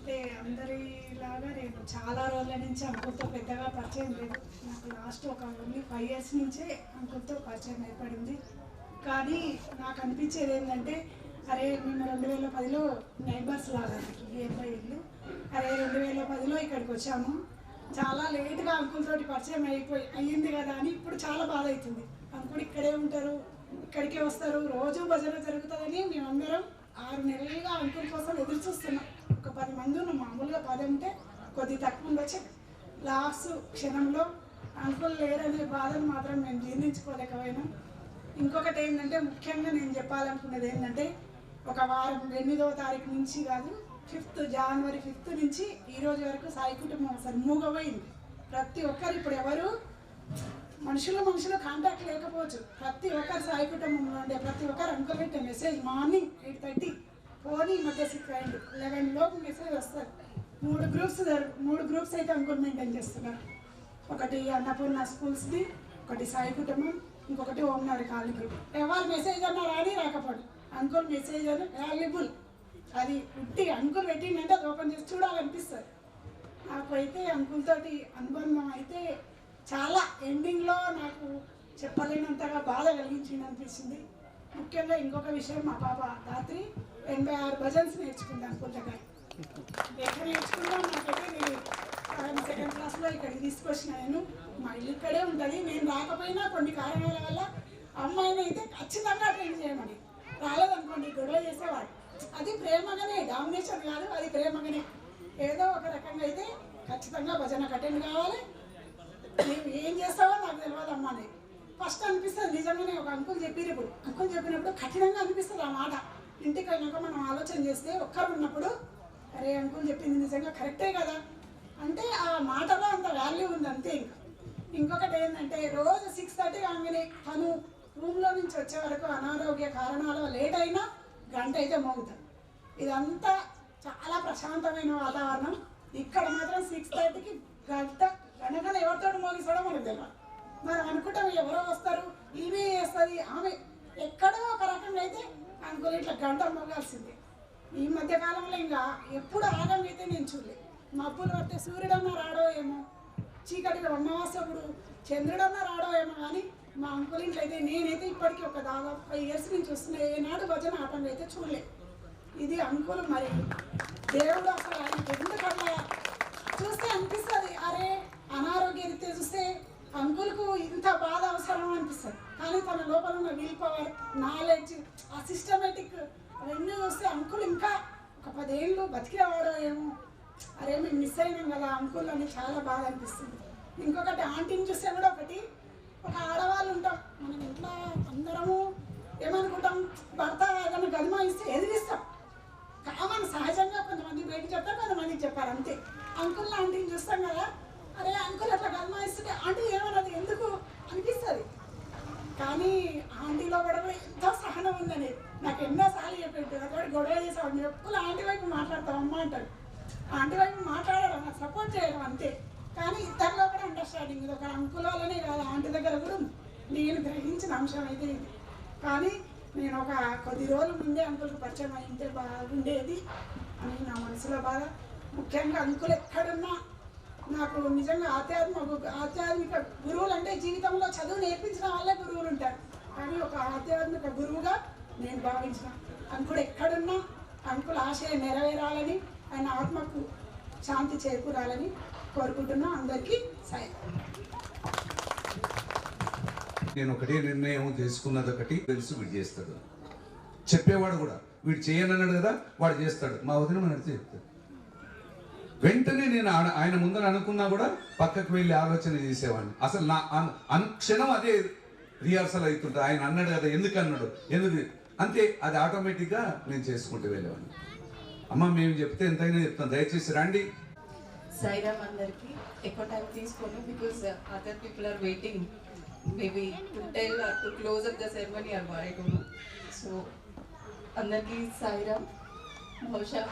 అంటే అందరిలాగా నేను చాలా రోజుల నుంచి అంకుల్తో పెద్దగా పరిచయం లేదు. నాకు లాస్ట్ ఒక ఓన్లీ 5 years నుంచే అంకుల్తో పరిచయం ఏర్పడింది. కానీ నాకు అనిపించేది ఏంటంటే, అరే మేము 2010లో నైబర్స్ లాగా నియర్బై ఇల్లు. అరే 2010లో ఇక్కడికి వచ్చాము, చాలా లేట్గా అంకుల్ తోటి పరిచయం అయ్యింది కదా అని ఇప్పుడు చాలా బాధ అవుతుంది. అంకుల్ ఇక్కడే ఉంటారు, ఇక్కడికే వస్తారు, రోజు భజన జరుగుతుందని మేమందరం 6 నెలలుగా అంకుల్ కోసం ఎదురు చూస్తున్నాం. ఒక 10 మంది ఉన్న మామూలుగా 10 ఉంటే కొద్ది తక్కువ ఉండొచ్చు. లాస్ట్ క్షణంలో అంకుల్ లేరనే బాధను మాత్రం మేము జీర్ణించుకోలేకపోయినాం. ఇంకొకటి ఏంటంటే, ముఖ్యంగా నేను చెప్పాలనుకున్నది ఏంటంటే, ఒక వారం 8వ తారీఖు నుంచి కాదు, January 5th నుంచి ఈ రోజు వరకు సాయి కుటుంబం అసలు మూగపోయింది. ప్రతి ఒక్కరు ఇప్పుడు ఎవరు మనుషులు కాంటాక్ట్ లేకపోవచ్చు. ప్రతి ఒక్కరు సాయి కుటుంబంలో ఉండే ప్రతి ఒక్కరు అంకుల్ పెట్టే మెసేజ్ మార్నింగ్ 8:30 పోనీ మధ్య 11 లోపు మెసేజ్ వస్తారు. 3 గ్రూప్స్ అయితే అంకుల్ మెయింటైన్ చేస్తున్నారు. ఒకటి అన్నపూర్ణ స్కూల్స్ది, ఒకటి సాయి కుటుంబం, ఇంకొకటి ఓంనాడు కాలనీ గ్రూప్. ఎవరు మెసేజ్ అన్నా రాని రాకపోడు, అంకుల్ మెసేజ్ అని వాల్యుబుల్. అది పుట్టి అంకుల్ పెట్టిందంటే అది ఓపెన్ చేసి చూడాలనిపిస్తుంది. నాకు అయితే అంకుల్ తోటి అనుబంధం అయితే చాలా ఎండింగ్లో నాకు చెప్పలేనంతగా బాధ కలిగించింది అనిపిస్తుంది. ముఖ్యంగా ఇంకొక విషయం, మా పాప రాత్రి 86 భజన్స్ నేర్చుకుంది అంకుల్ దగ్గర. ఎక్కడ నేర్చుకున్నాను నాకైతే నేను 2nd క్లాస్లో ఇక్కడికి తీసుకొచ్చిన. నేను మా ఇల్లు ఇక్కడే ఉంటుంది. నేను రాకపోయినా కొన్ని కారణాల వల్ల అమ్మాయిని అయితే ఖచ్చితంగా ట్రైన్ చేయమని, రాలేదనుకోండి గొడవ చేసేవాడు. అది ప్రేమగానే, డామినేషన్ కాదు, అది ప్రేమగానే. ఏదో ఒక రకంగా అయితే ఖచ్చితంగా భజనకు అటెండ్ కావాలి. నువ్వు ఏం చేస్తావో నాకు తెలియదమ్మా అని ఫస్ట్ అనిపిస్తుంది. నిజంగానే ఒక అంకుల్ చెప్పారు. ఇప్పుడు అంకుల్ చెప్పినప్పుడు కఠినంగా అనిపిస్తుంది ఆ మాట. ఇంటికి వెళ్ళాక మనం ఆలోచన చేస్తే ఒక్కరు ఉన్నప్పుడు అరే అంకుల్ చెప్పింది నిజంగా కరెక్టే కదా అంటే ఆ మాటలో అంత వాల్యూ ఉంది అంతే. ఇంకొకటి ఏంటంటే, రోజు 6:30 కాగానే తను రూమ్లో నుంచి వచ్చే వరకు అనారోగ్య కారణాలు లేట్ అయినా గంట అయితే మోగుతాడు. ఇదంతా చాలా ప్రశాంతమైన వాతావరణం. ఇక్కడ మాత్రం 6:30కి గంట గనగన ఎవరితో మోగిస్తాడో మనకు తెలియదు. మనం అనుకుంటాం ఎవరో వస్తారు, ఈమె వేస్తుంది, ఆమె ఎక్కడో ఒక రకంగా అయితే అంకుల్ ఇట్లా గంట మోగాల్సిందే. ఈ మధ్యకాలంలో ఇంకా ఎప్పుడు ఆగం అయితే నేను చూడలేదు. మబ్బులు పడితే సూర్యుడన్నా రాడో ఏమో, చీకటిగా అమావాస్యప్పుడు చంద్రుడన్నా రాడో ఏమో, కానీ మా అంకుల్ ఇంట్లో అయితే నేనైతే ఇప్పటికీ ఒక దాదాపు 5 years నుంచి వస్తున్నా, ఏనాడు భజన ఆటంగా అయితే చూడలేదు. ఇది అంకుల్ మరి దేవుడు అసలు ఆయనకి ఎందుకన్నా చూస్తే అనిపిస్తుంది, అరే అనారోగ్య రీత్యా చూస్తే అంకుల్కు ఇంత బాధ అవసరం అనిపిస్తుంది. కానీ తన లోపల ఉన్న విల్ పవర్, నాలెడ్జ్, ఆ సిస్టమేటిక్ అవన్నీ చూస్తే అంకుల్ ఇంకా ఒక 10 ఏళ్ళు బతికేవాడో ఏమో. అరే మేము మిస్ అయినాం కదా అంకుల్ అని చాలా బాధ అనిపిస్తుంది. ఇంకొకటి ఆంటీని చూస్తే కూడా ఒక ఆడవాళ్ళు ఉంటాం, మనం ఇంట్లో అందరము ఏమనుకుంటాం, భర్త ఏదైనా గదిమాయిస్తే ఎదిరిస్తాం. కామన్ సహజంగా కొంతమంది బయట చెప్తారు, కొంతమందికి చెప్పారు అంతే. అంకుల్ ఆంటీని చూస్తాం కదా, అరే అంకుల్ అట్లా గదిమాయిస్తుంటే ఆంటీ ఏమన్నది ఎందుకు అనిపిస్తుంది. కానీ ఆంటీలో కూడా ఎంతో సహనం ఉందని నాకు ఎన్నోసార్లు చెప్పాడు. అక్కడ గొడవ చేసేవాడు, ఎప్పుడు ఆంటీ వైపు మాట్లాడతాం అమ్మ అంటాడు. ఆంటీ వైపు మాట్లాడడం, నాకు సపోర్ట్ చేయడం అంతే. కానీ ఇద్దరిలో కూడా అండర్స్టాండింగ్ ఇది ఒక అంకుల్ వల్లనే కాదు, ఆంటీ దగ్గర కూడా నేను గ్రహించిన అంశం అయితే ఇది. కానీ నేను ఒక కొద్ది రోజుల ముందే అంకుల్కి పరిచయం అయింటే బాగుండేది అని నా మనసులో బాధ. ముఖ్యంగా అంకుల్ ఎక్కడున్నా నాకు నిజంగా ఆధ్యాత్మిక గురువులు అంటే జీవితంలో చదువు నేర్పించిన వాళ్ళే గురువులు ఉంటారు, కానీ ఒక ఆధ్యాత్మిక గురువుగా నేను భావించిన. అంకుల్ ఎక్కడున్నా అంకుల్ ఆశయం నెరవేరాలని, ఆయన ఆత్మకు శాంతి చేకూరాలని కోరుకుంటున్నా. అందరికీ సాయం. నేను ఒకటే నిర్ణయం తీసుకున్నది, ఒకటి తెలుసు వీడు చేస్తాడు, చెప్పేవాడు కూడా వీడు చేయనన్నాడు కదా వాడు చేస్తాడు. మా వదిన మన నడిచి చెప్తాడు. వెంటనే నేను ఆయన ముందర అనుకున్నా కూడా పక్కకు వెళ్ళి ఆలోచన చేసేవాడిని. అసలు నా అనుక్షణం అదే రిహార్సల్ అవుతుంటుంది. ఆయన అన్నాడు కదా, ఎందుకు అన్నాడు, ఎందుకు అంతే, అది ఆటోమేటిక్గా నేను చేసుకుంటూ వెళ్ళేవాడిని. అమ్మ మేము చెప్తే ఎంతైనా చెప్తాను, దయచేసి రండి. సాయిరామ్ అందరికి ఎక్కువ టైం తీసుకోను, because other people are waiting maybe to tell or to close up the ceremony or I don't know. So అందరికీ సాయిరామ్. బహుశా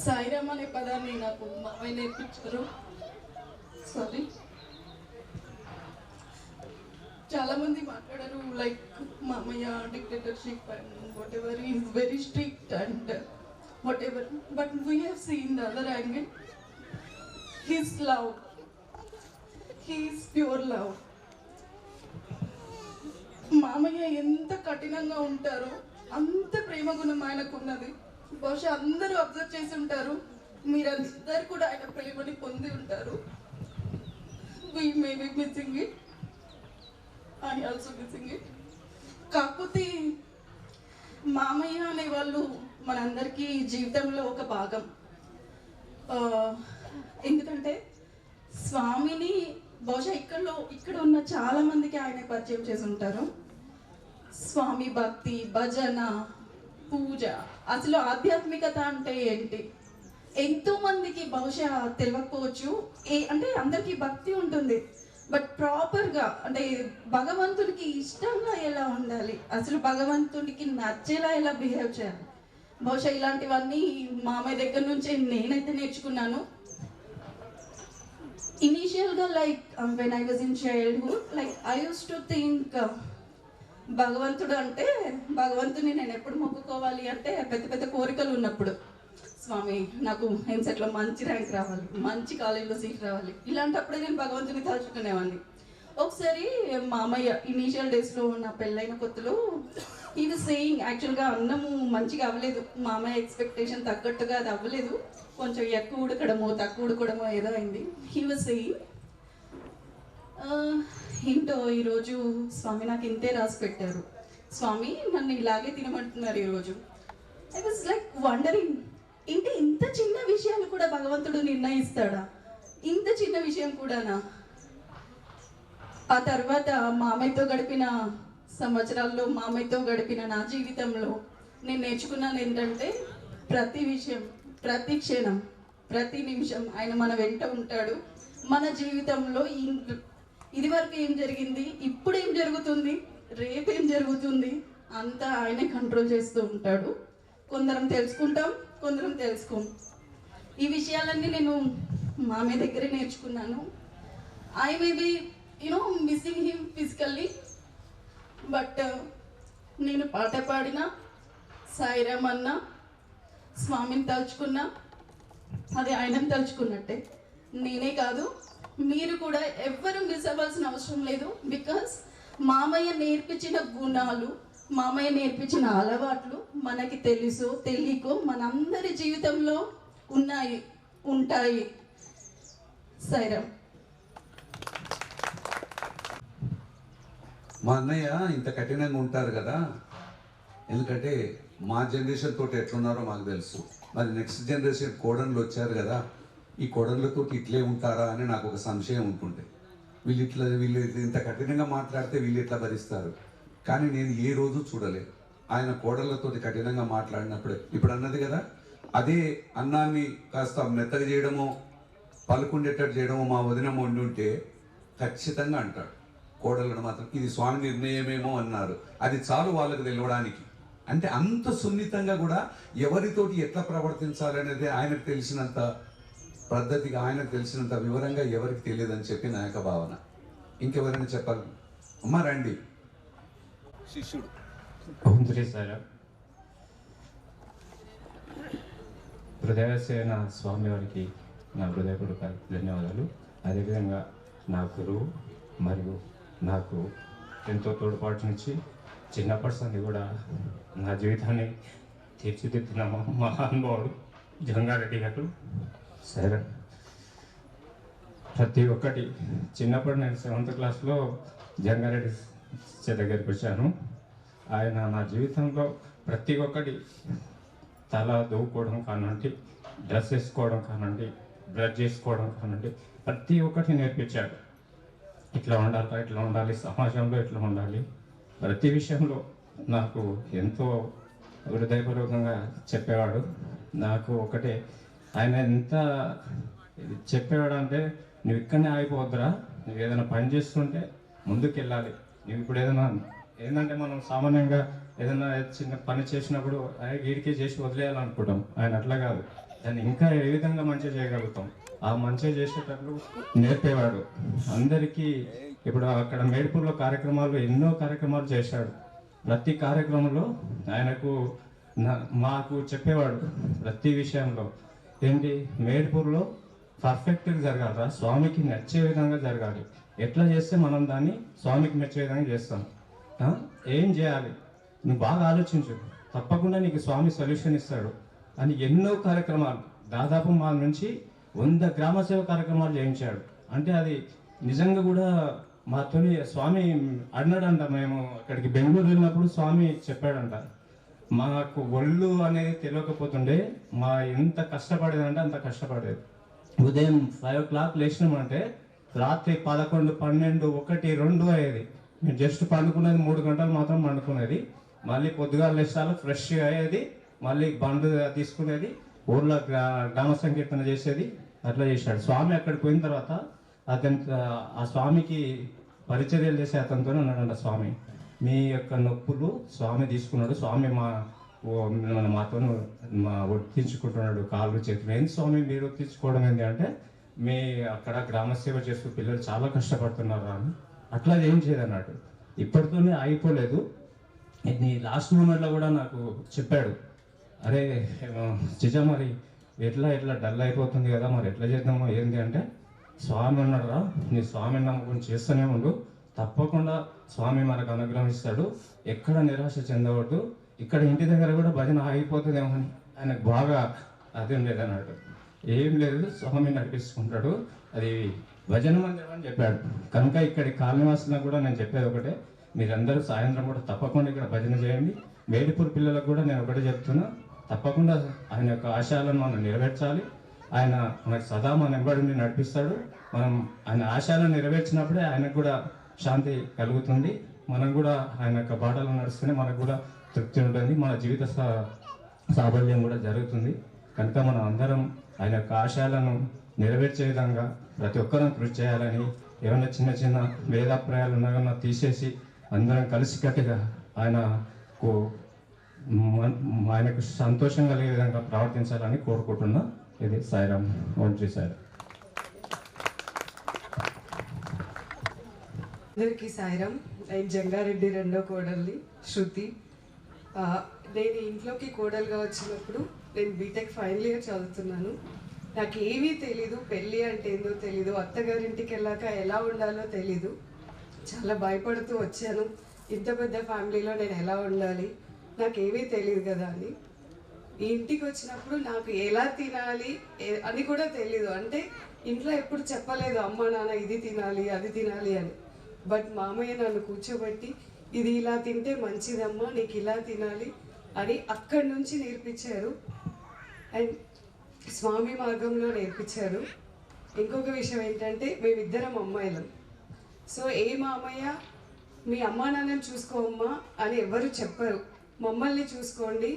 సాయిరామ్ అనే పదాన్ని నాకు మామయ్య నేర్పించారు. సారీ, చాలా మంది మాట్లాడారు లైక్ మామయ్య dictatorship and what ever is very strict and what ever, but we have seen the other angle. He's love, he's pure love. మామయ్య ఎంత కఠినంగా ఉంటారో అంత ప్రేమ గుణం ఆయనకు ఉన్నది. బహుశా అందరూ అబ్జర్వ్ చేసి ఉంటారు, మీరందరూ కూడా ఆయన ప్రేమని పొంది ఉంటారు. We may be missing it, I also missing it. కాకపోతే మామయ్య అనే వాళ్ళు మనందరికీ జీవితంలో ఒక భాగం. ఎందుకంటే స్వామిని బహుశా ఇక్కడ ఉన్న చాలా మందికి ఆయన పరిచయం చేసి ఉంటారు. స్వామి భక్తి, భజన, పూజ, అసలు ఆధ్యాత్మికత అంటే ఏంటి ఎంతో మందికి బహుశా తెలియకపోవచ్చు. అంటే అందరికీ భక్తి ఉంటుంది, బట్ ప్రాపర్గా అంటే భగవంతుడికి ఇష్టంగా ఎలా ఉండాలి, అసలు భగవంతుడికి నచ్చేలా ఎలా బిహేవ్ చేయాలి, బహుశా ఇలాంటివన్నీ మామయ్య దగ్గర నుంచే నేనైతే నేర్చుకున్నాను. ఇనీషియల్గా like when I was in childhood, like I use to think భగవంతుడు అంటే భగవంతుని నేను ఎప్పుడు మొక్కుకోవాలి అంటే పెద్ద పెద్ద కోరికలు ఉన్నప్పుడు, స్వామి నాకు ఎంసెట్లో మంచి ర్యాంక్ రావాలి, మంచి కాలేజీలో సీట్ రావాలి, ఇలాంటప్పుడే నేను భగవంతుని తలుచుకునేవాడిని. ఒకసారి మామయ్య ఇనీషియల్ డేస్లో నా పెళ్ళైన కొత్తలో ఈ వాజ్ సేయింగ్, యాక్చువల్గా అన్నము మంచిగా అవ్వలేదు, మామయ్య ఎక్స్పెక్టేషన్ తగ్గట్టుగా అది అవ్వలేదు, కొంచెం ఎక్కువ ఉడకడమో తక్కువ ఉడకడమో ఏదో అయింది. హీ వాజ్ సేయింగ్, ఏంటో ఈరోజు స్వామి నాకు ఇంతే రాసి పెట్టారు, స్వామి నన్ను ఇలాగే తినమంటున్నారు ఈరోజు. ఐ వాజ్ లైక్ వండరింగ్, ఏంటి ఇంత చిన్న విషయాలు కూడా భగవంతుడు నిర్ణయిస్తాడా, ఇంత చిన్న విషయం కూడానా. ఆ తర్వాత మామయ్యతో గడిపిన సంవత్సరాల్లో, మామయ్యతో గడిపిన నా జీవితంలో నేను నేర్చుకున్నాను ఏంటంటే ప్రతి విషయం, ప్రతి క్షణం, ప్రతి నిమిషం ఆయన మన వెంట ఉంటాడు. మన జీవితంలో ఇదివరకు ఏం జరిగింది, ఇప్పుడు ఏం జరుగుతుంది, రేపు ఏం జరుగుతుంది, అంతా ఆయనే కంట్రోల్ చేస్తూ ఉంటాడు. కొందరం తెలుసుకుంటాం, కొందరం తెలుసుకోం. ఈ విషయాలన్నీ నేను మామయ్య దగ్గరే నేర్చుకున్నాను. I may be missing him physically, but నేను పాట పాడినా, సాయిరామ్ అన్నా, స్వామిని తలుచుకున్నా, అది ఆయనని తలుచుకున్నట్టే. నేనే కాదు, మీరు కూడా ఎవ్వరూ మిస్ అవ్వాల్సిన అవసరం లేదు. బికాస్ మామయ్య నేర్పించిన గుణాలు, మామయ్య నేర్పించిన అలవాట్లు మనకి తెలుసో తెలియకో మనందరి జీవితంలో ఉన్నాయి, ఉంటాయి. సాయిరామ్. మా అన్నయ్య ఇంత కఠినంగా ఉంటారు కదా, ఎందుకంటే మా జనరేషన్ తోటి ఎట్లున్నారో మాకు తెలుసు. మరి నెక్స్ట్ జనరేషన్ కోడన్లు వచ్చారు కదా, ఈ కోడన్లతో ఇట్లే ఉంటారా అని నాకు ఒక సంశయం ఉంటుండే. వీళ్ళు ఇంత కఠినంగా మాట్లాడితే వీళ్ళు ఎట్లా భరిస్తారు. కానీ నేను ఏ రోజు చూడలేదు ఆయన కోడళ్ళతో కఠినంగా మాట్లాడినప్పుడే. ఇప్పుడు అన్నది కదా, అదే అన్నాన్ని కాస్త మెత్తగా చేయడమో పలుకుండేటట్టు చేయడమో మా వదినమ్మ వండి ఉంటే ఖచ్చితంగా అంటాడు. కోడళ్ళను మాత్రం ఇది స్వామి నిర్ణయమేమో అన్నారు, అది చాలు వాళ్ళకు తెలియడానికి. అంటే అంత సున్నితంగా కూడా ఎవరితోటి ఎట్లా ప్రవర్తించాలనేది ఆయనకు తెలిసినంత పద్ధతిగా, ఆయనకు తెలిసినంత వివరంగా ఎవరికి తెలియదని చెప్పి నా యొక్క భావన. ఇంకెవరైనా చెప్పాలి? అమ్మ రండి. శిష్యుడు అవును సార్. హృదయసేన స్వామి వారికి నా హృదయపూర్వక ధన్యవాదాలు. అదేవిధంగా నా గురువు మరియు నాకు ఎంతో తోడ్పాటునిచ్చి చిన్నప్పటి సంది కూడా నా జీవితాన్ని తీర్చిదిద్దిన మహానుభావుడు జంగారెడ్డి గారు. సరే, ప్రతి ఒక్కటి చిన్నప్పుడు నేను 7th క్లాస్లో జంగారెడ్డి దగ్గరికి వచ్చాను. ఆయన నా జీవితంలో ప్రతి ఒక్కటి, తల దూకోవడం కానండి, డ్రెస్ వేసుకోవడం కానండి, బ్రష్ చేసుకోవడం కానండి, ప్రతి ఒక్కటి నేర్పించాడు. ఇట్లా ఉండాలి, ఇట్లా ఉండాలి, సమాజంలో ఇట్లా ఉండాలి, ప్రతి విషయంలో నాకు ఎంతో హృదయపూర్వకంగా చెప్పేవాడు. నాకు ఒకటే, ఆయన ఎంత చెప్పేవాడు అంటే, నువ్వు ఇక్కడనే ఆగిపోవద్దురా, నువ్వు ఏదైనా పని చేస్తుంటే ముందుకు వెళ్ళాలి. నువ్వు ఇప్పుడు ఏదైనా ఏంటంటే మనం సామాన్యంగా ఏదైనా చిన్న పని చేసినప్పుడు వీడికే చేసి వదిలేయాలనుకుంటాం. ఆయన అట్లా కాదు, దాన్ని ఇంకా ఏ విధంగా మంచిగా చేయగలుగుతాం ఆ మంచిగా చేసేటట్లు నేర్పేవాడు. అందరికీ ఇప్పుడు అక్కడ మేడ్పూర్లో కార్యక్రమాలు ఎన్నో కార్యక్రమాలు చేశాడు. ప్రతి కార్యక్రమంలో ఆయనకు మాకు చెప్పేవాడు ప్రతి విషయంలో. ఏంటి, మేడ్పూర్లో పర్ఫెక్ట్గా జరగాలి, స్వామికి నచ్చే విధంగా జరగాలి. ఎట్లా చేస్తే మనం దాన్ని స్వామికి నచ్చే విధంగా చేస్తాం. ఏం చేయాలి, నువ్వు బాగా ఆలోచించు, తప్పకుండా నీకు స్వామి సొల్యూషన్ ఇస్తాడు అని ఎన్నో కార్యక్రమాలు, దాదాపు మా నుంచి 100 గ్రామ సేవ కార్యక్రమాలు చేయించాడు. అంటే అది నిజంగా కూడా మాతోని స్వామి అన్నాడంట. మేము అక్కడికి బెంగళూరు వెళ్ళినప్పుడు స్వామి చెప్పాడంట, మాకు ఒళ్ళు అనేది తెలియకపోతుండే మా ఎంత కష్టపడేదంటే అంత కష్టపడేది. ఉదయం 5 o'clock లేచినామంటే రాత్రి 11, 12, 1, 2 అయ్యేది. మేము జస్ట్ పండుకునేది 3 గంటలు మాత్రం పండుకునేది. మళ్ళీ పొద్దుగాలు లేచాలు ఫ్రెష్గా అయ్యేది, మళ్ళీ బండు తీసుకునేది, ఊర్లో గ్రామ సంకీర్తన చేసేది. అట్లా చేశాడు స్వామి. అక్కడికి పోయిన తర్వాత ఆ స్వామికి పరిచర్యలు చేసే అతనితో ఉన్నాడంట స్వామి, మీ యొక్క నొప్పులు స్వామి తీసుకున్నాడు, స్వామి మాతో ఒత్తించుకుంటున్నాడు కాళ్ళు చేతులు. ఏంటి స్వామి మీరు ఒత్తించుకోవడం ఏంటి అంటే, మీ అక్కడ గ్రామ సేవ చేస్తూ పిల్లలు చాలా కష్టపడుతున్నారు అని. అట్లా ఏం చేయదన్నాడు. ఇప్పటితోనే ఆగిపోలేదు. ఇది లాస్ట్ మూమెంట్లో కూడా నాకు చెప్పాడు, అరే చిజా మరి ఎట్లా డల్ అయిపోతుంది కదా, మరి ఎట్లా చేద్దామో ఏంటి అంటే, స్వామి అన్నాడురా, నీ స్వామిని నమ్మకం చేస్తూనే ఉండు, తప్పకుండా స్వామి మనకు అనుగ్రహిస్తాడు, ఎక్కడ నిరాశ చెందవద్దు, ఇక్కడ ఇంటి దగ్గర కూడా భజన ఆగిపోతుందేమో అని ఆయనకు బాగా అది ఉండేది అన్నాడు. ఏం లేదు, స్వామి నడిపిస్తుంటాడు, అది భజన మందిరం అని చెప్పాడు. కనుక ఇక్కడి కాలనివాసులకు కూడా నేను చెప్పేది ఒకటే, మీరందరూ సాయంత్రం కూడా తప్పకుండా ఇక్కడ భజన చేయండి. మేడిపూర్ పిల్లలకు కూడా నేను ఒకటే చెప్తున్నా, తప్పకుండా ఆయన యొక్క ఆశయాలను మనం నెరవేర్చాలి. ఆయన మనకు సదా మన వెంబడి నడిపిస్తాడు. మనం ఆయన ఆశయాలను నెరవేర్చినప్పుడే ఆయనకు కూడా శాంతి కలుగుతుంది. మనం కూడా ఆయన యొక్క బాటలో నడుస్తూనే మనకు కూడా తృప్తి ఉంటుంది, మన జీవిత సాఫల్యం కూడా జరుగుతుంది. కనుక మనం అందరం ఆయన యొక్క ఆశయాలను నెరవేర్చే విధంగా ప్రతి ఒక్కరం కృషి చేయాలని, ఏమైనా చిన్న చిన్న భేదాభిప్రాయాలు ఉన్నా తీసేసి అందరం కలిసికట్టుగా ఆయనకు సంతోషం కలిగే విధంగా ప్రవర్తించాలని కోరుకుంటున్నా. ఇది సాయిరామ్. వంటి సాయిరామ్. అందరికీ సాయిరామ్. నేను జంగారెడ్డి రెండో కోడల్ని, శృతి. నేను ఇంట్లోకి కోడలుగా వచ్చినప్పుడు నేను బీటెక్ ఫైనల్ ఇయర్ చదువుతున్నాను. నాకు ఏమీ తెలీదు, పెళ్ళి అంటే ఏందో తెలీదు, అత్తగారింటికి వెళ్ళాక ఎలా ఉండాలో తెలీదు. చాలా భయపడుతూ వచ్చాను, ఇంత పెద్ద ఫ్యామిలీలో నేను ఎలా ఉండాలి, నాకేమీ తెలియదు కదా అని. ఈ ఇంటికి వచ్చినప్పుడు నాకు ఎలా తినాలి అని కూడా తెలీదు. అంటే ఇంట్లో ఎప్పుడు చెప్పలేదు అమ్మ నాన్న ఇది తినాలి అది తినాలి అని. బట్ మామయ్య నన్ను కూర్చోబెట్టి ఇది ఇలా తింటే మంచిదమ్మా, నీకు ఇలా తినాలి అని అక్కడి నుంచి నేర్పించారు. అండ్ స్వామి మార్గంలో నేర్పించారు. ఇంకొక విషయం ఏంటంటే, మేమిద్దరం అమ్మాయిలం. సో ఏ మామయ్య మీ అమ్మా నాన్నని చూసుకోమ్మా అని ఎవరు చెప్పరు, మమ్మల్ని చూసుకోండి,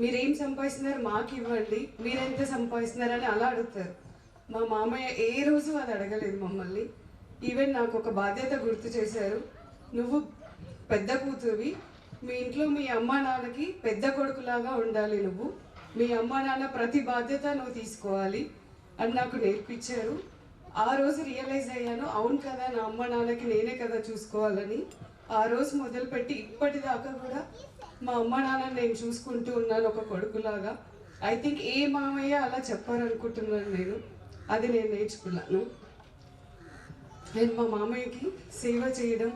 మీరేం సంపాదిస్తున్నారు మాకు ఇవ్వండి, మీరెంత సంపాదిస్తున్నారని అలా అడుగుతారు. మా మామయ్య ఏ రోజు అది అడగలేదు మమ్మల్ని. ఈవెన్ నాకు ఒక బాధ్యత గుర్తు చేశారు, నువ్వు పెద్ద కూతురువి, మీ ఇంట్లో మీ అమ్మా నాన్నకి పెద్ద కొడుకులాగా ఉండాలి, నువ్వు మీ అమ్మా నాన్న ప్రతి బాధ్యత నువ్వు తీసుకోవాలి అని నాకు నేర్పించారు. ఆ రోజు రియలైజ్ అయ్యాను, అవును కదా నా అమ్మ నాన్నకి నేనే కదా చూసుకోవాలని. ఆ రోజు మొదలుపెట్టి ఇప్పటిదాకా కూడా మా అమ్మ నాన్నని నేను చూసుకుంటూ ఉన్నాను ఒక కొడుకులాగా. ఐ థింక్ ఏ మామయ్య అలా చెప్పారనుకుంటున్నాను నేను, అది నేను నేర్చుకున్నాను. నేను మా మామయ్యకి సేవ చేయడం,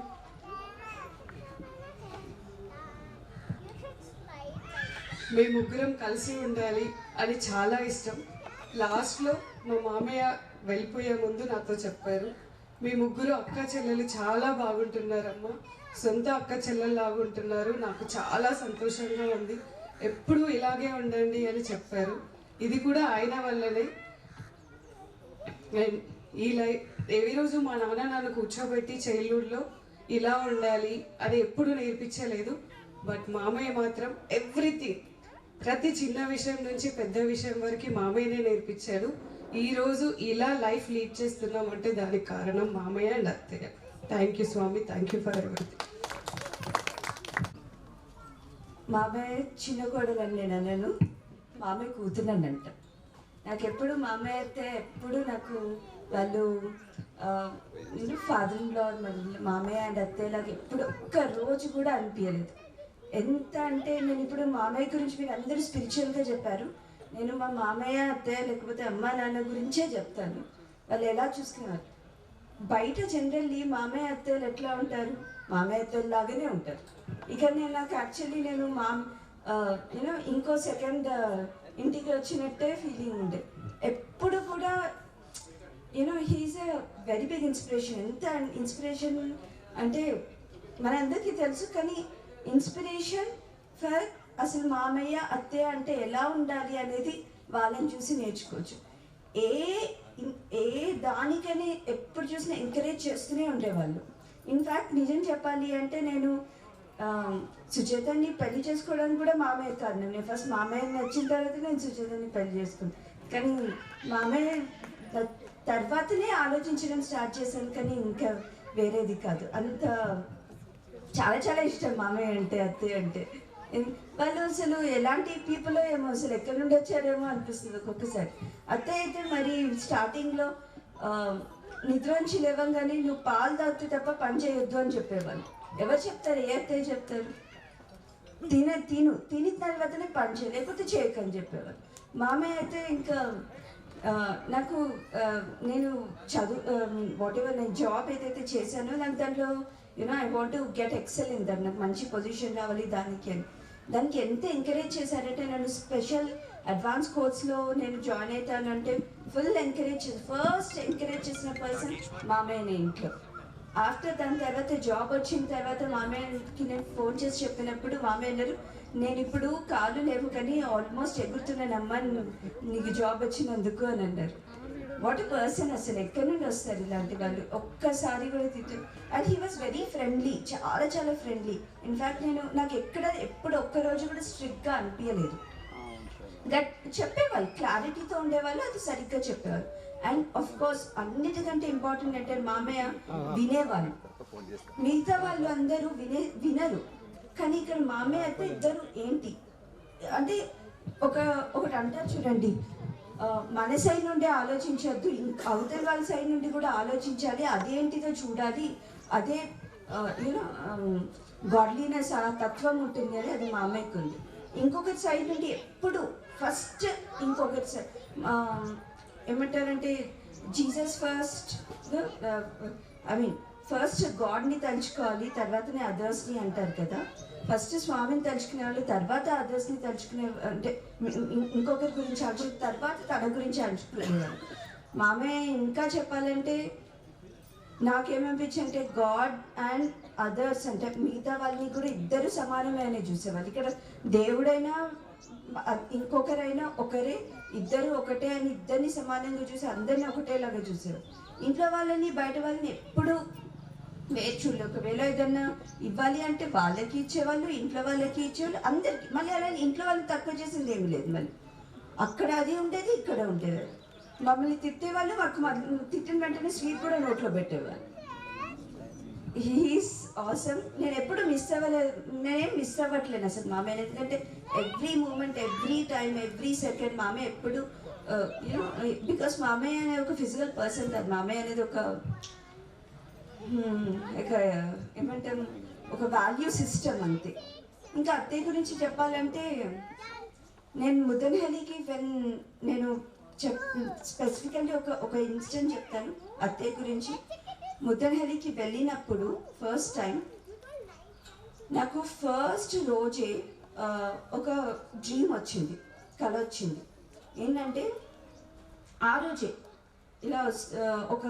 మేము ముగ్గురం కలిసి ఉండాలి అని చాలా ఇష్టం. లాస్ట్లో మా మామయ్య వెళ్ళిపోయే ముందు నాతో చెప్పారు, మీ ముగ్గురు అక్క చెల్లెలు చాలా బాగుంటున్నారమ్మా, సొంత అక్క చెల్లెల్లాగా ఉంటున్నారు, నాకు చాలా సంతోషంగా ఉంది, ఎప్పుడూ ఇలాగే ఉండండి అని చెప్పారు. ఇది కూడా ఆయన వల్లనే. ఈ ఏ రోజు మా నాన్న నన్ను కూర్చోబెట్టి చైల్డ్హుడ్లో ఇలా ఉండాలి అది ఎప్పుడు నేర్పించలేదు. బట్ మామయ్య మాత్రం ఎవ్రీథింగ్, ప్రతి చిన్న విషయం నుంచి పెద్ద విషయం వరకు మామయ్యనే నేర్పించాడు. ఈరోజు ఇలా లైఫ్ లీడ్ చేస్తున్నామంటే దానికి కారణం మామయ్య అండ్ అత్తయ్య. థ్యాంక్ యూ స్వామి, థ్యాంక్ యూ ఫర్ ఎవ్రీథింగ్. మామయ్య చిన్న కోడలండి, నేను మామయ్య కూతున్నానంట. నాకు ఎప్పుడు మామయ్య అయితే ఎప్పుడు నాకు వాళ్ళు ఫాదర్ ఇన్ లా మామయ్య అండ్ అత్తయ్యలాగా ఎప్పుడు ఒక్క రోజు కూడా అనిపించలేదు. ఎంత అంటే నేను ఇప్పుడు మామయ్య గురించి మీరు అందరూ స్పిరిచువల్గా చెప్పారు, నేను మా మామయ్య అత్తయ్య లేకపోతే అమ్మ నాన్న గురించే చెప్తాను. వాళ్ళు ఎలా చూసుకున్నారు బయట జనరల్లీ మామయ్య అత్తయ్యలు ఎట్లా ఉంటారు, మామయ్య అత్తయ్యలు లాగానే ఉంటారు. ఇక నాకు యాక్చువల్లీ నేను యూనో ఇంకో సెకండ్ ఇంటికి వచ్చినట్టే ఫీలింగ్ ఉండే. ఎప్పుడు కూడా you know he's a very big inspiration. ఎంత ఇన్స్పిరేషన్ అంటే మనందరికీ తెలుసు, కానీ ఇన్స్పిరేషన్ ఫర్ అసలు మామయ్య అత్తయ్య అంటే ఎలా ఉండాలి అనేది వాళ్ళని చూసి నేర్చుకోవచ్చు. ఏ దానికని ఎప్పుడు చూసినా ఎంకరేజ్ చేస్తూనే ఉండేవాళ్ళు. ఇన్ఫ్యాక్ట్ నిజం చెప్పాలి అంటే నేను సుచేతని పెళ్లి చేసుకోవడానికి కూడా మామయ్య కారణం. నేను ఫస్ట్ మామయ్య నచ్చిన తర్వాత నేను సుచేతని పెళ్లి చేసుకున్నాను, కానీ మామయ్య తర్వాతనే ఆలోచించడం స్టార్ట్ చేశాను, కానీ ఇంకా వేరేది కాదు. అంత చాలా చాలా ఇష్టం మామయ్య అంటే అత్తయ్య అంటే. వాళ్ళు అసలు ఎలాంటి పీపుల్ ఏమో, అసలు ఎక్కడి నుండి వచ్చారేమో అనిపిస్తుంది ఒక్కొక్కసారి. అత్తయ్య అయితే మరి స్టార్టింగ్లో నిద్రించి లేవంగానే నువ్వు పాలు తాగితే తప్ప పని చేయొద్దు అని చెప్పేవాళ్ళు. ఎవరు చెప్తారు? ఏ అత్తయ్య చెప్తారు? తిని తర్వాతనే పని చేయ, లేకపోతే చేయకని చెప్పేవాళ్ళు. మామయ్య అయితే ఇంకా నాకు నేను వాట్ ఎవర్ నేను జాబ్ ఏదైతే చేశానో నాకు దాంట్లో you know I want to get excel in that, నాకు మంచి పొజిషన్ రావాలి దానికి ఎంత ఎంకరేజ్ చేశారంటే, నన్ను స్పెషల్ అడ్వాన్స్ కోర్స్లో నేను జాయిన్ అవుతానంటే ఫుల్ ఎంకరేజ్ ఫస్ట్ ఎంకరేజ్ చేసిన పర్సన్ మామయ్యనే ఇంట్లో. ఆఫ్టర్ దాని తర్వాత జాబ్ వచ్చిన తర్వాత మామయ్యకి నేను ఫోన్ చేసి చెప్పినప్పుడు మామయ్య అన్నారు, నేను ఇప్పుడు కాళ్ళు లేవు కానీ ఆల్మోస్ట్ ఎగురుతున్నానమ్మా నీకు జాబ్ వచ్చినందుకు అని అన్నారు. వాట్ ఎ పర్సన్, అసలు ఎక్కడి నుండి వస్తారు ఇలాంటి వాళ్ళు? ఒక్కసారి కూడా and he was very friendly, చాలా చాలా ఫ్రెండ్లీ. ఇన్ఫ్యాక్ట్ నాకు ఎప్పుడు ఒక్కరోజు కూడా స్ట్రిక్ట్గా అనిపించలేదు. చెప్పేవాళ్ళు, క్లారిటీతో ఉండేవాళ్ళు, అది సరిగ్గా చెప్పేవాళ్ళు. అండ్ ఆఫ్ కోర్స్ అన్నిటికంటే ఇంపార్టెంట్ అంటే మామయ్య వినేవాళ్ళు. మిగతా వాళ్ళు అందరూ వినరు, కానీ ఇక్కడ మామయ్య అయితే ఇద్దరు ఏంటి అంటే ఒకటి అంటారు చూడండి, మన సైడ్ నుండి ఆలోచించొద్దు, అవతల వాళ్ళ సైడ్ నుండి కూడా ఆలోచించాలి, అదేంటిదో చూడాలి, అదే యూనో గాడ్లీనెస్ ఆ తత్వం ఉంటుంది అని అది మా అమ్మాయికి ఉంది. ఇంకొకరి సైడ్ నుండి ఎప్పుడు ఫస్ట్ ఇంకొకరి సైడ్ ఏమంటారంటే Jesus first, I mean first గాడ్ని తలుచుకోవాలి, తర్వాతనే అదర్స్ని అంటారు కదా. ఫస్ట్ స్వామిని తలుచుకునే వాళ్ళు, తర్వాత అదర్స్ని తలుచుకునే అంటే ఇంకొకరి గురించి అనుకునే తర్వాత తన గురించి అనుకునేవాళ్ళు. మామయ్య ఇంకా చెప్పాలంటే నాకేమనిపించింది అంటే గాడ్ అండ్ అదర్స్ అంటే మిగతా వాళ్ళని కూడా ఇద్దరు సమానమే అని చూసేవాళ్ళు. ఇక్కడ దేవుడైనా ఇంకొకరైనా ఒకరే, ఇద్దరు ఒకటే అని ఇద్దరిని సమానంగా చూసి అందరినీ ఒకటేలాగా చూసేవారు. ఇంట్లో వాళ్ళని బయట వాళ్ళని ఎప్పుడు వేర్చుళ్ళు. ఒకవేళ ఏదన్నా ఇవ్వాలి అంటే వాళ్ళకి ఇచ్చేవాళ్ళు, ఇంట్లో వాళ్ళకి ఇచ్చేవాళ్ళు, అందరికి. మళ్ళీ అలా ఇంట్లో వాళ్ళని తక్కువ చేసింది ఏమి లేదు. మళ్ళీ అక్కడ అది ఉండేది, ఇక్కడ ఉండేది. మమ్మల్ని తిట్టేవాళ్ళు, మాకు తిట్టిన వెంటనే స్వీట్ కూడా నోట్లో పెట్టేవాళ్ళు. He's awesome. నేను ఎప్పుడు నేనేం మిస్ అవ్వట్లేను అసలు మామయ్య, ఎందుకంటే every moment, every time, every second మామయ్య ఎప్పుడు యూనో, బికాస్ మామయ్య అనేది ఒక ఫిజికల్ పర్సన్ కాదు, మామయ్య అనేది ఒక ఏమంటాం ఒక వాల్యూ సిస్టమ్ అంతే. ఇంకా అత్తయ్య గురించి చెప్పాలంటే నేను ముద్దనహల్లికి నేను స్పెసిఫికల్లీ ఒక ఇన్సిడెంట్ చెప్తాను అత్తయ్య గురించి. ముద్దనహల్లికి వెళ్ళినప్పుడు ఫస్ట్ టైం నాకు ఫస్ట్ రోజే ఒక డ్రీమ్ వచ్చింది, కల వచ్చింది. ఏంటంటే ఆ రోజే ఇలా ఒక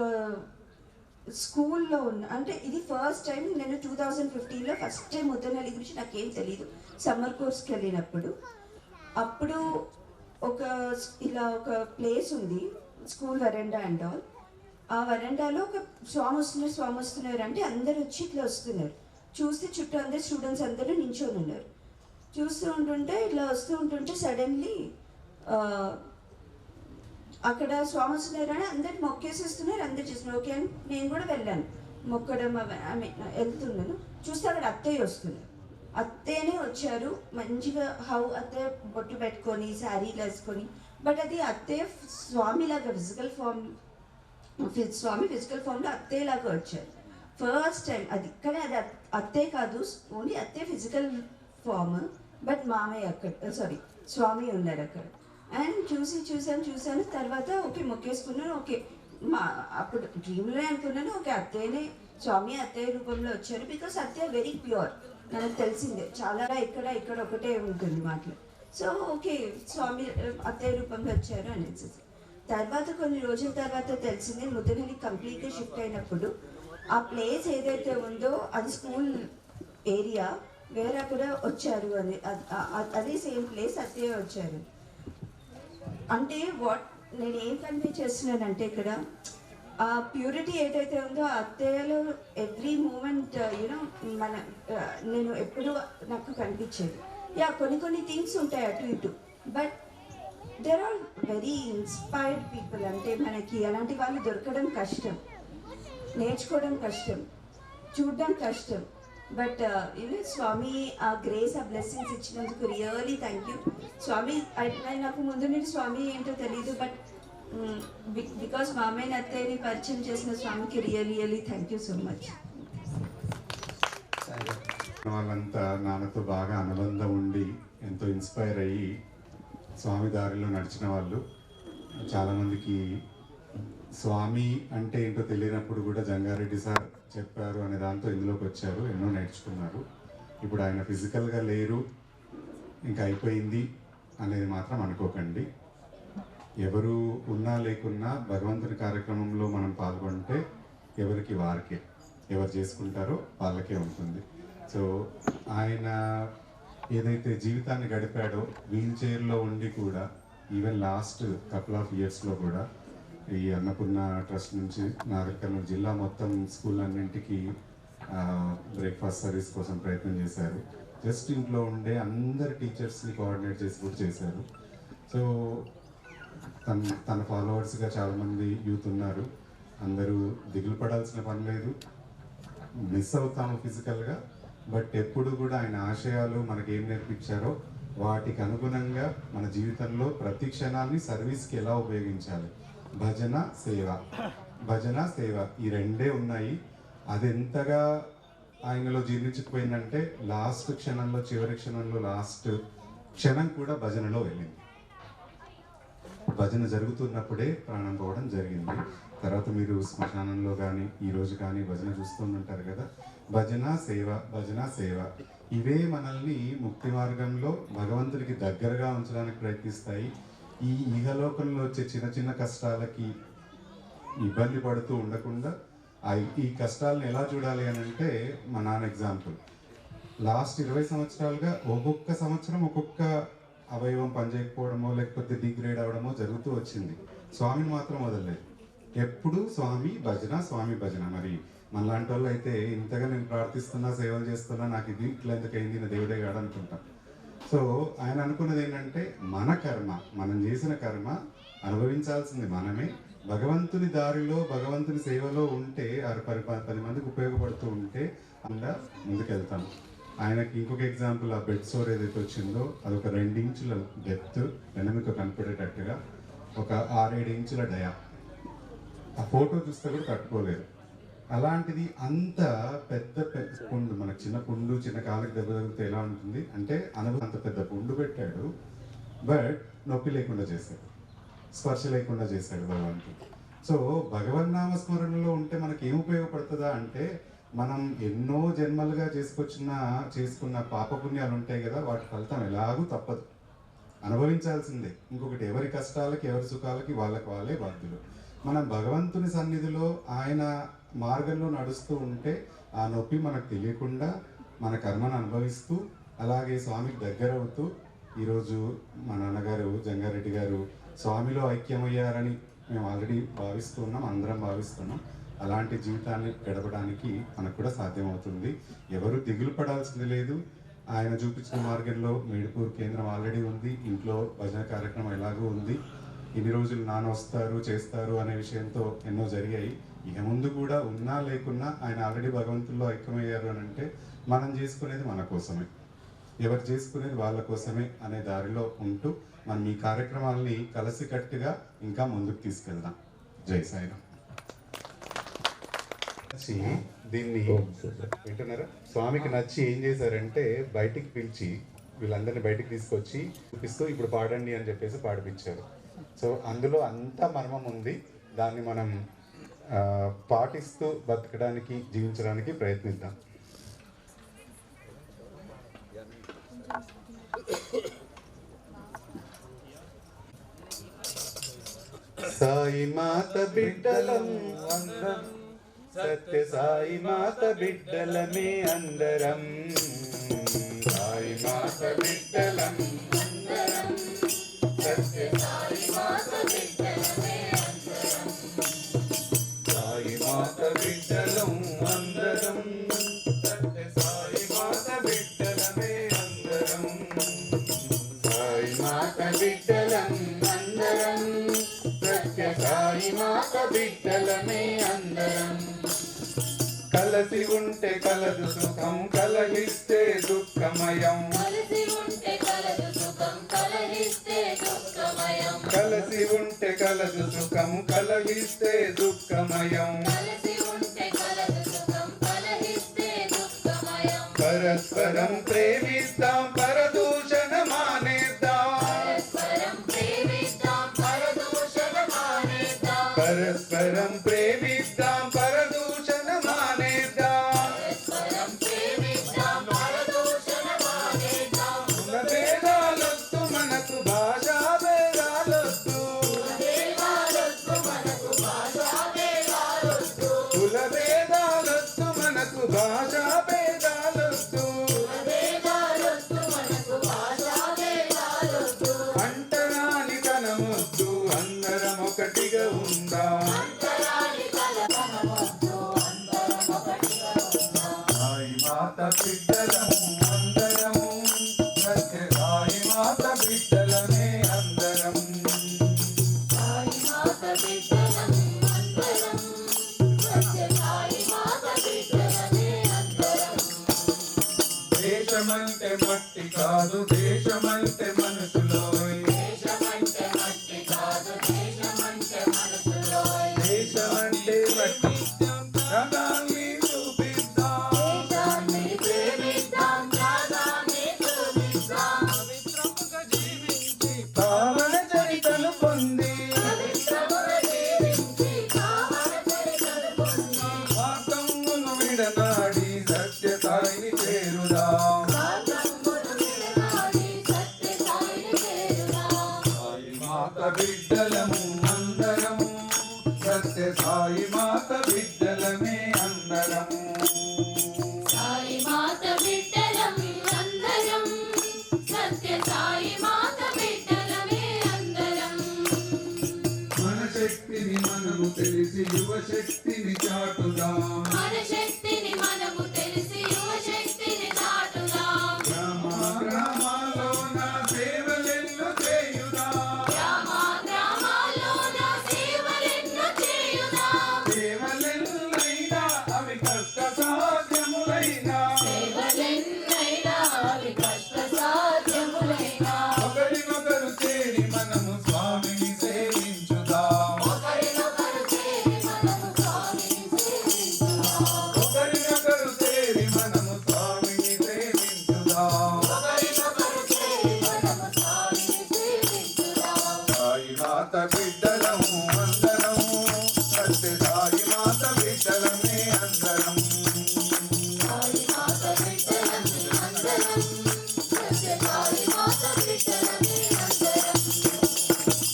స్కూల్లో ఉన్న, అంటే ఇది ఫస్ట్ టైం నేను 2015లో ఫస్ట్ టైం ముద్దనహల్లి గురించి నాకేం తెలియదు. సమ్మర్ కోర్స్కి వెళ్ళినప్పుడు అప్పుడు ఇలా ఒక ప్లేస్ ఉంది, స్కూల్ వరండా అండ్ ఆల్. ఆ వరండాలో ఒక స్వామి వస్తున్నారు అంటే అందరు వచ్చి ఇట్లా వస్తున్నారు. చూస్తే చుట్టూ అందరు స్టూడెంట్స్ అందరూ నించొని ఉన్నారు. చూస్తూ ఉంటుంటే ఇట్లా వస్తూ ఉంటుంటే సడన్లీ అక్కడ స్వామి వస్తున్నారు అని అందరు మొక్కేసేస్తున్నారు, అందరు చేస్తున్నారు. ఓకే అని నేను కూడా వెళ్ళాను మొక్కడం, వెళ్తున్నాను. చూస్తే అక్కడ అత్తయ్య వస్తున్నారు. అత్తయ్యనే వచ్చారు మంచిగా, అత్తయ్య బొట్టు పెట్టుకొని శారీలు వేసుకొని, బట్ అది అత్తయ్య స్వామిలాగా ఫిజికల్ ఫామ్ స్వామి ఫిజికల్ ఫామ్లో అత్తయ్యలాగా వచ్చారు ఫస్ట్ టైం. అది కానీ అది అత్తే కాదు, ఓన్లీ అత్తే ఫిజికల్ ఫామ్, బట్ మామయ్య అక్కడ స్వామి ఉన్నారు అక్కడ. అండ్ చూశాను. తర్వాత ఓకే మొక్కేసుకున్నాను. ఓకే అప్పుడు డ్రీమ్లో అనుకున్నాను ఓకే అత్తయ్యనే స్వామి అత్తయ్య రూపంలో వచ్చారు. బికాస్ అత్తయ్య వెరీ ప్యూర్, మనకు తెలిసిందే చాలా ఇక్కడ ఒకటే ఉంటుంది మాటలు. సో ఓకే స్వామి అత్తయ్య రూపంలో వచ్చారు అనేసి. తర్వాత కొన్ని రోజుల తర్వాత తెలిసింది ముద్దనల్లి కంప్లీట్గా షిఫ్ట్ అయినప్పుడు ఆ ప్లేస్ ఏదైతే ఉందో అది స్కూల్ ఏరియా, వేరే కూడా వచ్చారు అని, అదే సేమ్ ప్లేస్ అత్తయ్య వచ్చారు. అంటే నేను ఏం కన్వే చేస్తున్నానంటే ఇక్కడ ఆ ప్యూరిటీ ఏదైతే ఉందో అత్తయ్యలో ఎవ్రీ మూమెంట్ యూనో నేను ఎప్పుడు నాకు కనిపించేది. కొన్ని థింగ్స్ ఉంటాయి అటు ఇటు, but there are very inspired people. అంటే మనకి అలాంటి వాళ్ళు దొరకడం కష్టం, నేర్చుకోవడం కష్టం, చూడడం కష్టం. బట్ స్వామి ఆ గ్రేస్ ఆ బ్లెస్సింగ్స్ ఇచ్చినందుకు రియలీ థ్యాంక్ యూ స్వామి. నాకు ముందు నుండి స్వామి ఏంటో తెలీదు, బట్ బికాస్ మామయ్య అత్తయ్యని పరిచయం చేసిన స్వామికి really thank you so much. వాళ్ళంతా నాన్నతో బాగా అనుబంధం ఉండి ఎంతో ఇన్స్పైర్ అయ్యి స్వామి దారిలో నడిచిన వాళ్ళు. చాలామందికి స్వామి అంటే ఏంటో తెలియనప్పుడు కూడా జంగారెడ్డి సార్ చెప్పారు అనే దాంతో ఇందులోకి వచ్చారు, ఎన్నో నేర్చుకున్నారు. ఇప్పుడు ఆయన ఫిజికల్గా లేరు, ఇంకా అయిపోయింది అనేది మాత్రం అనుకోకండి. ఎవరు ఉన్నా లేకున్నా భగవంతుని కార్యక్రమంలో మనం పాల్గొంటే ఎవరికి వారికే, ఎవరు చేసుకుంటారో వాళ్ళకే ఉంటుంది. సో ఆయన ఏదైతే జీవితాన్ని గడిపాడో వీల్ చైర్లో ఉండి కూడా, ఈవెన్ లాస్ట్ కపుల్ ఆఫ్ ఇయర్స్లో కూడా ఈ అన్నపూర్ణ ట్రస్ట్ నుంచి నాగర్ కర్నూలు జిల్లా మొత్తం స్కూల్ అన్నింటికి బ్రేక్ఫాస్ట్ సర్వీస్ కోసం ప్రయత్నం చేశారు. జస్ట్ ఇంట్లో ఉండే అందరు టీచర్స్ని కోఆర్డినేట్ చేసి కూడా చేశారు. సో తన ఫాలోవర్స్గా చాలామంది యూత్ ఉన్నారు. అందరూ దిగులు పడాల్సిన పని లేదు, మిస్ అవుతాము ఫిజికల్గా, బట్ ఎప్పుడు కూడా ఆయన ఆశయాలు మనకేం నేర్పించారో వాటికి అనుగుణంగా మన జీవితంలో ప్రతి క్షణాన్ని సర్వీస్కి ఎలా ఉపయోగించాలి, భజన సేవ ఈ రెండే ఉన్నాయి. అది ఎంతగా ఆయనలో జీర్ణించుకుపోయిందంటే లాస్ట్ క్షణంలో, చివరి క్షణంలో, లాస్ట్ క్షణం కూడా భజనలో వెళ్ళింది. భజన జరుగుతున్నప్పుడే ప్రాణం పోవడం జరిగింది. తర్వాత మీరు శ్మశానంలో కానీ ఈరోజు కానీ భజన చూస్తూ ఉంటారు కదా. భజన సేవ ఇవే మనల్ని ముక్తి మార్గంలో భగవంతుడికి దగ్గరగా ఉంచడానికి ప్రయత్నిస్తాయి. ఈ ఇహలోకంలో వచ్చే చిన్న చిన్న కష్టాలకి ఇబ్బంది పడుతూ ఉండకుండా ఈ కష్టాలను ఎలా చూడాలి అని అంటే, మా నాన్న ఎగ్జాంపుల్. లాస్ట్ 20 సంవత్సరాలుగా ఒక్కొక్క సంవత్సరం ఒక్కొక్క అవయవం పనిచేయకపోవడమో లేకపోతే డిగ్రేడ్ అవడమో జరుగుతూ వచ్చింది. స్వామిని మాత్రం వదలలేదు, ఎప్పుడు స్వామి భజన. మరి మనలాంటి వాళ్ళు అయితే ఇంతగా నేను ప్రార్థిస్తున్నా, సేవలు చేస్తున్నా, నాకు ఇది ఇట్లా ఎందుకైంది, నా దేవుడే కాడు అనుకుంటా. సో ఆయన అనుకున్నది ఏంటంటే, మన కర్మ, మనం చేసిన కర్మ అనుభవించాల్సింది మనమే. భగవంతుని దారిలో, భగవంతుని సేవలో ఉంటే 10 మందికి ఉపయోగపడుతూ ఉంటే అలా ముందుకెళ్తాం. ఆయనకి ఇంకొక ఎగ్జాంపుల్, ఆ బెడ్ సోర్ ఏదైతే వచ్చిందో అది ఒక 2 ఇంచుల డెప్త్, వెనక కనపడేటట్టుగా, ఒక 6-7 ఇంచుల డయా. ఆ ఫోటో చూస్తే కూడా తట్టుకోలేదు. అలాంటిది అంత పెద్ద పుండు, మనకు చిన్న పుండు, చిన్న కాళ్ళకి దెబ్బ తగిలితే ఎలా ఉంటుంది అంటే అనుభవం. అంత పెద్ద పుండు పెట్టాడు, బట్ నొప్పి లేకుండా చేశాడు, స్పర్శ లేకుండా చేశాడు భగవంతుడు. సో భగవన్నామస్మరణలో ఉంటే మనకి ఏం ఉపయోగపడుతుందా అంటే, మనం ఎన్నో జన్మలుగా చేసుకున్న పాపపుణ్యాలు ఉంటాయి కదా, వాటి ఫలితం ఎలాగూ తప్పదు, అనుభవించాల్సిందే. ఇంకొకటి, ఎవరి కష్టాలకి ఎవరి సుఖాలకి వాళ్ళే బాధ్యులు. మనం భగవంతుని సన్నిధిలో ఆయన మార్గంలో నడుస్తూ ఉంటే ఆ నొప్పి మనకు తెలియకుండా మన కర్మను అనుభవిస్తూ, అలాగే స్వామికి దగ్గర అవుతూ, ఈరోజు మా నాన్నగారు జంగారెడ్డి గారు స్వామిలో ఐక్యమయ్యారని మేము ఆల్రెడీ భావిస్తున్నాం, అందరం భావిస్తున్నాం. అలాంటి జీవితాన్ని గడపడానికి మనకు కూడా సాధ్యమవుతుంది. ఎవరు దిగులు పడాల్సింది లేదు. ఆయన చూపించిన మార్గంలో మేడిపూర్ కేంద్రం ఆల్రెడీ ఉంది, ఇంట్లో భజన కార్యక్రమం ఎలాగూ ఉంది. ఇన్ని రోజులు నాన్న వస్తారు చేస్తారు అనే విషయంతో ఎన్నో జరిగాయి. ఇక ముందు కూడా ఉన్నా లేకున్నా ఆయన ఆల్రెడీ భగవంతుల్లో ఐక్యమయ్యారు అని అంటే, మనం చేసుకునేది మన కోసమే, ఎవరు చేసుకునేది వాళ్ళ కోసమే అనే దారిలో ఉంటూ మనం ఈ కార్యక్రమాలని కలిసికట్టుగా ఇంకా ముందుకు తీసుకెళ్దాం. జై సాయిరామ్. నచ్చి దీన్ని వింటున్నారా, స్వామికి నచ్చి ఏం చేశారంటే బయటికి పిలిచి వీళ్ళందరినీ బయటికి తీసుకొచ్చి చూపిస్తూ ఇప్పుడు పాడండి అని చెప్పేసి పాడిపించారు. సో అందులో అంత మర్మం ఉంది. దాన్ని మనం పాటిస్తూ బతకడానికి, జీవించడానికి ప్రయత్నిద్దాం. సాయి మాత బిడ్డలం అందరం, సత్య సాయి మాత బిడ్డలమే అందరం, సాయి మాత బిడ్డలం అందరం, సత్య సాయి మాత బిడ్డలమే అందరం, సాయి మాత బిడ్డలం అందరం, సత్య సాయి మాత బిడ్డలమే అందరం, సాయి మాత బిడ్డలం అందరం, సత్య సాయి మాత బిడ్డలమే అందరం. కలసి ఉంటే కలదు సుఖం, కలహిస్తే దుఃఖమయం, కలిసి ఉంటే కలదు సుఖం, కలహిస్తే దుఃఖమయం, కలిసి ఉంటే కలదు సుఖం, కలహిస్తే దుఃఖమయం, కలిసి ఉంటే కలదు సుఖం, కలహిస్తే దుఃఖమయం, పరస్పరం ప్రేమిద్దాం, పరదూషణ మానేద్దాం, పరస్పరం ప్రేమిద్దాం, పరదూషణ మానేద్దాం, పరస్పరం ప్రేమిద్దాం, పరదూషణ మానేద్దాం, పరస్పరం ప్రేమిద్దాం, పరదూషణ మానేద్దాం, కుల భేదాలొద్దు మనకు, భాషా భేదాలొద్దు, దేవాలొద్దు మనకు, భాషా దేవాలొద్దు, కుల భేదాలొద్దు మనకు, భాషా భేదాలొద్దు, దేవాలొద్దు మనకు, భాషా దేవాలొద్దు, అంటరాని తనమొద్దు, అందరం ఒకటిగా ఉందాం, అంతరాని కలవనమొద్దు, అందరం ఒకటిగా ఉందాం. సాయి మాత బిడ్డలము అందరము, సత్య సాయి మాత బిడ్డలమే అందరం, సాయి మాత బిడ్డలం అందరం, సత్య సాయి మాత బిడ్డలమే అందరం. దేశమంటే మట్టి కాదు, దేశమంటే మనసులోయ్, దేశమంటే మట్టి కాదు, దేశమంటే మనసులోయ్, దేశమంటే మట్టి రథాన్ని చూపిద్దాం, దేశాన్ని ప్రేమిద్దాం, త్యాగాన్ని చూపిద్దాం, పావన చరితను పొంది పవిత్రముగా జీవించి కావన చరితను పొంది, మార్గమును విడనాడి సత్య సాయిని చేరుదాం, మార్గమును విడనాడి సత్య సాయిని చేరుదాం. సాయి మాత బిడ్డలము అందరము, సత్య సాయి మాత బిడ్డలమే అందరము, సాయి మాత బిడ్డలం అందరం, సత్య సాయి మాత బిడ్డలమే అందరం. మన శక్తిని మనము తెలిసి యువ శక్తిని చాటుదాం, మన శక్తిని మనము తెలిసి యువ శక్తిని చాటుదాం, గ్రామ గ్రామాల్లోన సేవలెన్నో చేయుదాం, గ్రామ గ్రామాల్లోన సేవలెన్నో చేయుదాం, సేవలెన్నైనా అవి కష్ట సాధ్యములైనా, సేవలెన్నైనా అవి కష్ట సాధ్యములైనా, ఒకరినొకరు చేరి మనము స్వామిని సేవించుదాం, ఒకరినొకరు చేరి మనము స్వామిని సేవించుదాం, ఒకరినొకరు చేరి మనము స్వామిని సేవించుదాం, ఒకరినొకరు చేరి మనము స్వామిని సేవించుదాం. సాయి మాత బిడ్డలము అందరము, సత్య సాయి మాత బిడ్డలమే అందరం, సాయి మాత బిడ్డలమే అందరం, సత్య సాయి మాత బిడ్డలమే అందరం,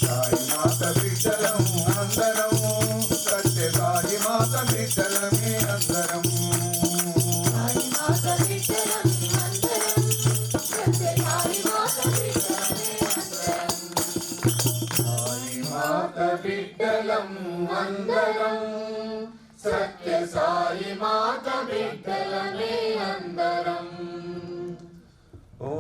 సాయి మాత బిడ్డలము అందరము, సత్య సాయి మాత బిడ్డలమే అందరము, సాయి మాత బిడ్డలమే అందరం, సత్య సాయి మాత బిడ్డలమే అందరం, సాయి మాత బిడ్డలము అందరం, సత్య సాయి మాత బిడ్డలమే అందరం. ఓ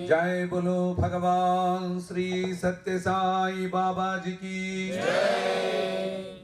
जय बोलो भगवान श्री सत्य साई बाबा जी की जय।